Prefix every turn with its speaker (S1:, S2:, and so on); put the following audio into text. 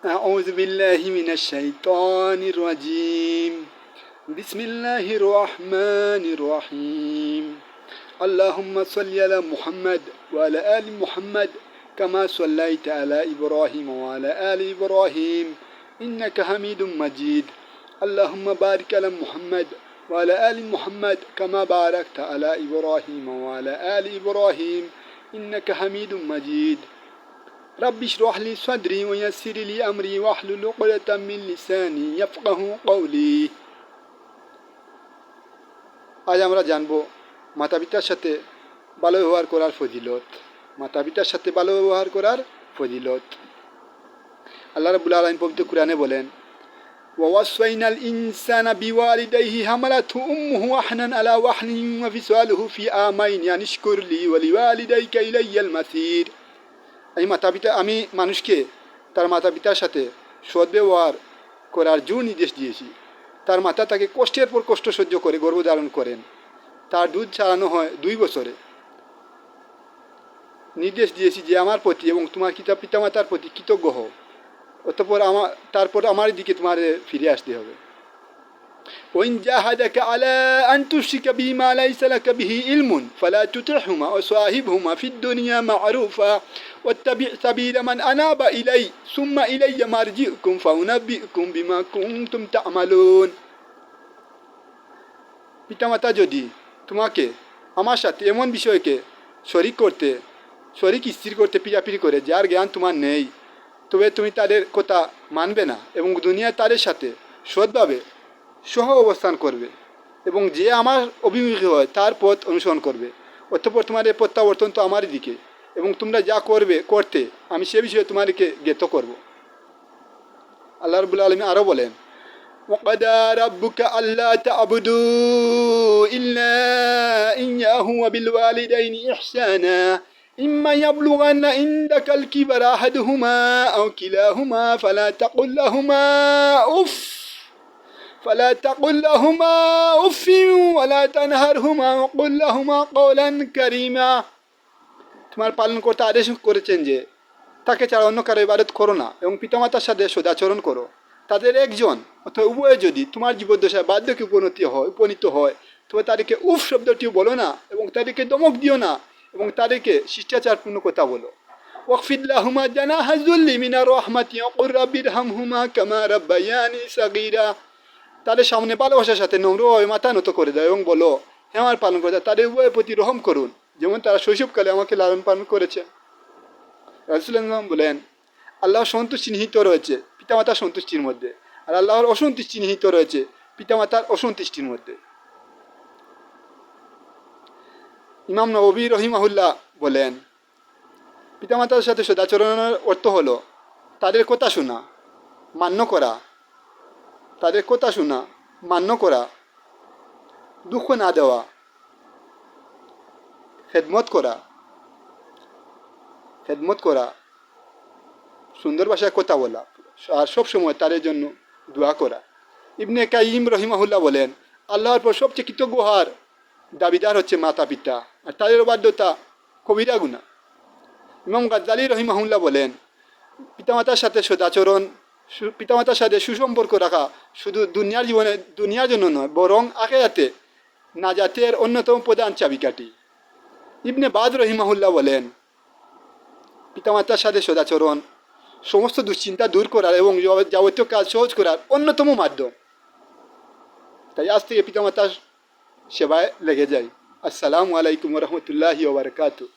S1: أعوذ بالله من الشيطان الرجيم. بسم الله الرحمن الرحيم. اللهم صل على محمد وعلى آل محمد كما صليت على إبراهيم وعلى آل إبراهيم إنك حميد مجيد. اللهم بارك على محمد وعلى آل محمد كما باركت على إبراهيم وعلى آل إبراهيم إنك حميد مجيد. رب اشرح لي صدري ويسر لي أمري واحلل عقدة من লিসানি ইয়াফকাহু কওলি। আজ আমরা জানব মাতা পিতার সাথে ভালো ব্যবহার করার ফজিলত। মাতা পিতার সাথে ভালো ব্যবহার করার ফজিলত। আল্লাহ রাব্বুল আলামিন পবিত্র কুরআনে বলেন, ওয়াসাইনাল ইনসানা বিওয়ালিদাইহি হামালাতহু উম্মুহু ওয়াহনান আলা ওয়াহনিন ওয়া ফিসালুহু ফি আমাইনি আন ইশকুর লি ওয়া লিওয়ালিদাইকা ইলাইয়াল মাসির। আমি মানুষকে তার মাতা পিতার সাথে সদ্ব্যবহার করার জোর নির্দেশ দিয়েছি। তার মাতা তাকে কষ্টের পর কষ্ট সহ্য করে গর্ভধারণ করেন, তার দুধ ছাড়ানো হয় 2 বছরে। নির্দেশ দিয়েছি যে আমার প্রতি এবং তোমার পিতামাতার প্রতি কৃতজ্ঞ হও, তারপর আমার দিকে তোমার ফিরে আসতে হবে। وإن جاهدك على أن تشرك به ما ليس لك به علم فلا تطعهما وصاحبهما في الدنيا معروفا واتبع سبيل من أناب إلي ثم إلي مرجعكم فأنبئكم بما كنتم تعملون। পিতামাতা যদি তোমাকে আমার সাথে এমন বিষয়কে শরীক স্থির করতে পিড়াপিড়ি করে যার জ্ঞান তোমার নেই, তবে তুমি তাদের কথা মানবে না এবং দুনিয়ায় তাদের সাথে সৎভাবে সহ অবস্থান করবে এবং যে আমার অভিমুখী হয় তার পথ অনুসরণ করবে। অতঃপর তোমাদের প্রত্যাবর্তন তো আমারই দিকে এবং তোমরা যা করতে আমি সে বিষয়ে তোমাদেরকে জ্ঞাত করব। আল্লাহ রাব্বুল আলামিন আরও বলেন, ওয়াকাদা রাব্বুকা আল্লা তা'বুদু ইল্লা ইয়্যাহু ওয়া বিল ওয়ালিদাইনি ইহসানা ইম্মা ইয়াবলুগান্না ইনদাকাল কিবারা আহাদুহুমা আও কিলাহুমা ফালা تقل لهما أف ولا تنهرهما وقل لهما قولا كريما। তোমার পালনকর্তা আদেশ করেছেন যে তাকে ছাড়া অন্য কারো ইবাদত করো না এবং পিতামাতার সাথে সদাচরণ করো। তাদের একজন অথবা উভয়ে যদি তোমার জীবদ্দশায় বার্ধক্যে উপনীত হয় তবে তাদেরকে উফ শব্দটিও বলো না এবং তাদেরকে দমক দিও না এবং তাদেরকে শিষ্টাচারপূর্ণ কথা বলো। ওয়াকফিদ লাহুমা জানাহা যুল্লি মিনার রাহমাতি ওয়াকুর রাব্বিরহামহুমা কামা রাব্বায়ানি সাগীরা। তাদের সামনে ভালোবাসার সাথে নম্রভাবে মাথা নত করে দাও এবং বলো, হে আমার পালনকর্তা, তাদের উভয়ের প্রতি রহম করুন যেমন তারা শৈশবকালে আমাকে লালন পালন করেছে। রাসূলুল্লাহ বলেন, আল্লাহর সন্তুষ্টি নিহিত রয়েছে পিতামাতার সন্তুষ্টির মধ্যে, আর আল্লাহর অসন্তুষ্টি নিহিত রয়েছে পিতামাতার অসন্তুষ্টির মধ্যে। ইমাম নববী রহিমাহুল্লাহ বলেন, পিতামাতার সাথে সদাচরণের অর্থ হলো তাদের কথা শোনা, মান্য করা, দুঃখ না দেওয়া, খেদমত করা, সুন্দর ভাষায় কথা বলা আর সবসময় তাদের জন্য দোয়া করা। ইবনে কাইয়িম রহিমাহুল্লাহ বলেন, আল্লাহর পর সবচেয়ে কৃতজ্ঞ হওয়ার দাবিদার হচ্ছে মাতা পিতা, আর তাদের অবাধ্যতা কবিরা গুনাহ। ইমাম গাজ্জালী রহিমাহুল্লাহ বলেন, পিতামাতার সাথে সুসম্পর্ক রাখা শুধু দুনিয়ার জন্য নয়, বরং আখিরাতে নাজাতের অন্যতম প্রধান চাবিকাঠি। ইবনে বাদ রহিমাহুল্লাহ বলেন, পিতামাতার সাথে সদাচরণ সমস্ত দুশ্চিন্তা দূর করার এবং যাবতীয় কাজ সহজ করার অন্যতম মাধ্যম। তাই আজ থেকে পিতামাতার সেবায় লেগে যাই। আসসালামু আলাইকুম ওয়া রাহমাতুল্লাহি ওয়া বারাকাতুহু।